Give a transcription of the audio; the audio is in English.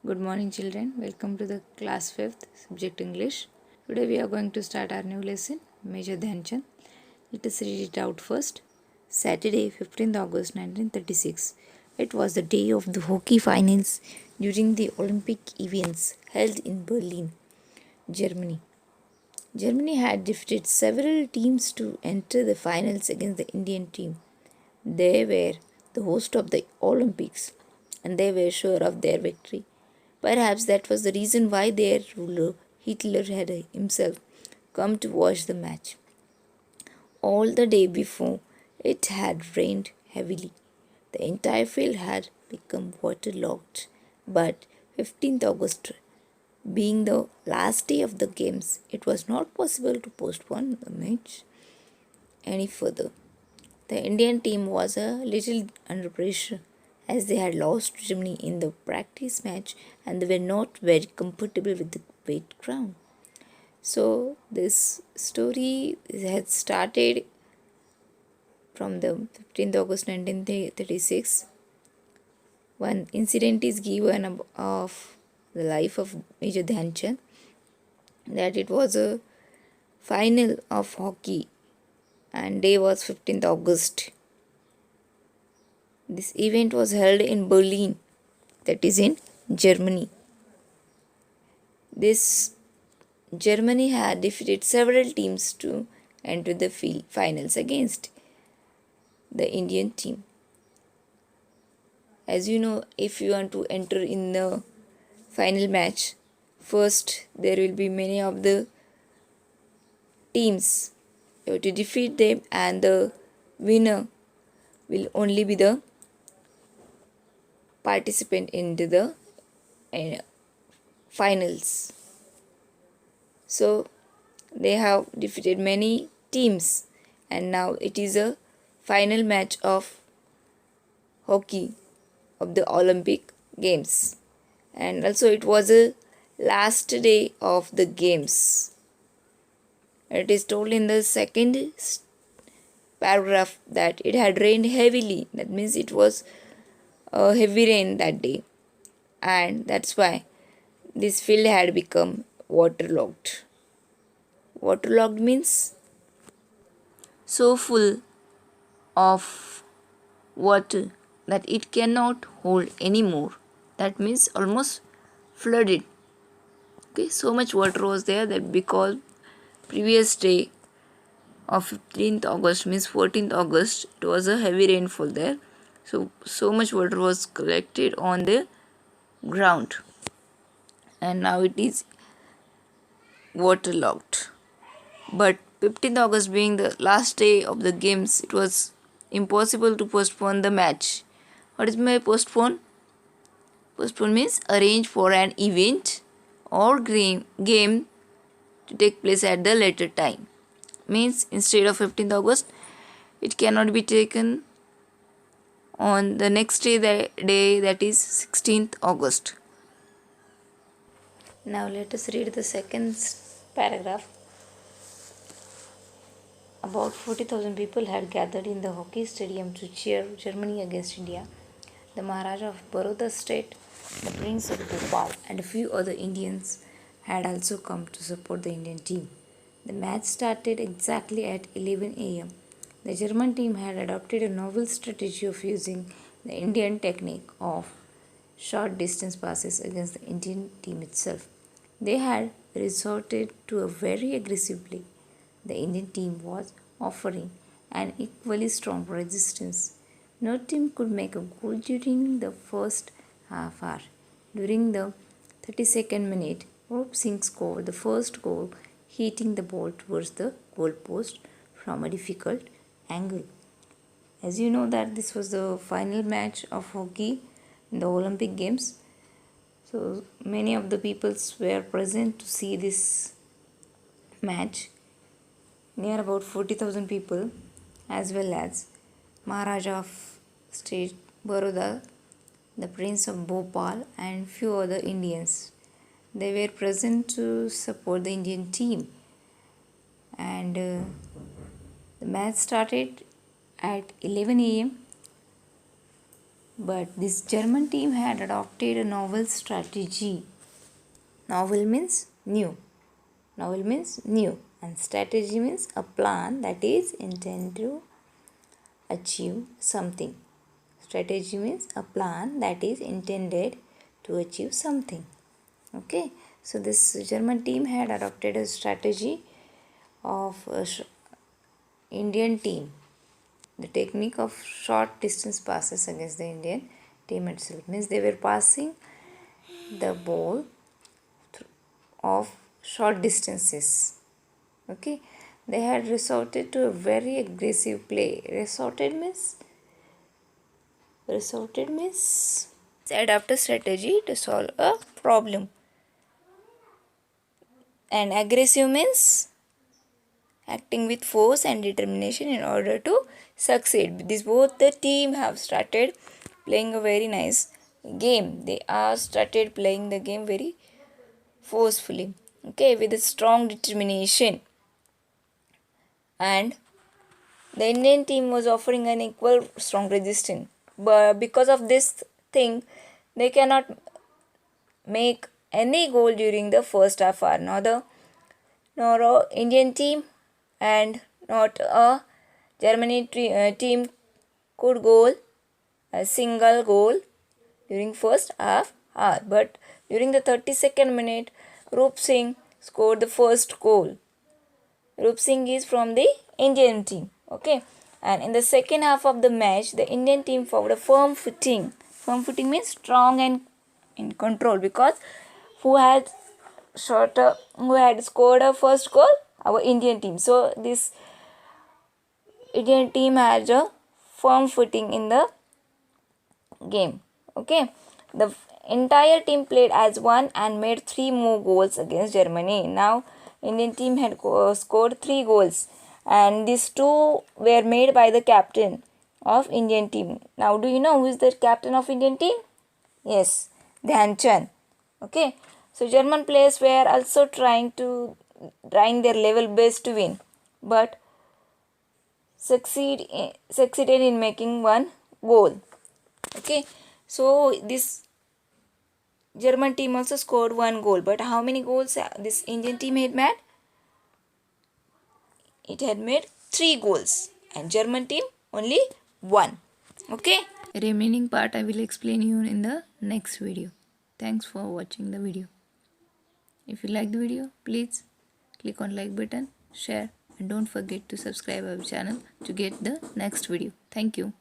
Good morning, children. Welcome to the class 5th subject English. Today we are going to start our new lesson, Major Dhyanchand. Let us read it out first. Saturday, 15th August 1936. It was the day of the hockey finals during the Olympic events held in Berlin, Germany. Germany had defeated several teams to enter the finals against the Indian team. They were the host of the Olympics and they were sure of their victory. Perhaps that was the reason why their ruler, Hitler, had himself come to watch the match. All the day before, it had rained heavily. The entire field had become waterlogged. But 15th August being the last day of the games, it was not possible to postpone the match any further. The Indian team was a little under pressure as they had lost to Germany in the practice match and they were not very comfortable with the wet ground. So, this story had started from the 15th August 1936. One incident is given of the life of Major Dhyanchand, that it was a final of hockey and day was 15th August. This event was held in Berlin, that is in Germany. This Germany had defeated several teams to enter the finals against the Indian team. As you know, if you want to enter in the final match, first there will be many of the teams. You have to defeat them and the winner will only be the participant into the finals. So they have defeated many teams and now it is a final match of hockey of the Olympic Games. And also it was a last day of the games. It is told in the second paragraph that it had rained heavily. That means it was a heavy rain that day. And that's why this field had become waterlogged. Waterlogged means so full of water that it cannot hold anymore. That means almost flooded. Okay, so much water was there that because previous day of 15th August means 14th August, it was a heavy rainfall there. So much water was collected on the ground and now it is waterlogged. But 15th August being the last day of the games, it was impossible to postpone the match. What is my postpone? Postpone means arrange for an event or game to take place at the later time. Means instead of 15th August, it cannot be taken on the next day, that is 16th August. Now let us read the second paragraph. About 40,000 people had gathered in the hockey stadium to cheer Germany against India. The Maharaja of Baroda state, the Prince of Bhopal, and a few other Indians had also come to support the Indian team. The match started exactly at 11 am. The German team had adopted a novel strategy of using the Indian technique of short distance passes against the Indian team itself. They had resorted to a very aggressive play. The Indian team was offering an equally strong resistance. No team could make a goal during the first half hour. During the 32nd minute, Roop Singh scored the first goal, hitting the ball towards the goal post from a difficult angle. As you know that this was the final match of hockey in the Olympic Games. So many of the peoples were present to see this match. Near about 40,000 people, as well as Maharaja of State Baroda, the Prince of Bhopal, and few other Indians. They were present to support the Indian team. And the match started at 11 am. But this German team had adopted a novel strategy. Novel means new. Novel means new, and strategy means a plan that is intended to achieve something. Strategy means a plan that is intended to achieve something. Okay, so this German team had adopted a strategy of Indian team. The technique of short distance passes against the Indian team itself means they were passing the ball of short distances. Okay, they had resorted to a very aggressive play. Resorted means adapt a strategy to solve a problem, and aggressive means acting with force and determination in order to succeed. This both the team have started playing a very nice game. They are started playing the game very forcefully, okay, with a strong determination, and the Indian team was offering an equal strong resistance. But because of this thing, they cannot make any goal during the first half hour. Nor a Indian team and not a Germany team could goal a single goal during first half hour. But during the 32nd minute, Rup Singh scored the first goal. Rup Singh is from the Indian team. Okay. And in the second half of the match, the Indian team found a firm footing. Firm footing means strong and in control, because who had who had scored a first goal? Our Indian team. So this Indian team had a firm footing in the game. Okay, the entire team played as one and made 3 more goals against Germany. Now Indian team had scored 3 goals, and these 2 were made by the captain of Indian team. Now do you know who is the captain of Indian team? Yes, Dhyan Chand. Okay, so German players were also trying their level best to win, but succeeded in making 1 goal. Okay, so this German team also scored 1 goal, but how many goals this Indian team had made? It had made 3 goals, and German team only 1. Okay, remaining part I will explain you in the next video. Thanks for watching the video. If you like the video, please click on like button, share, and don't forget to subscribe our channel to get the next video. Thank you.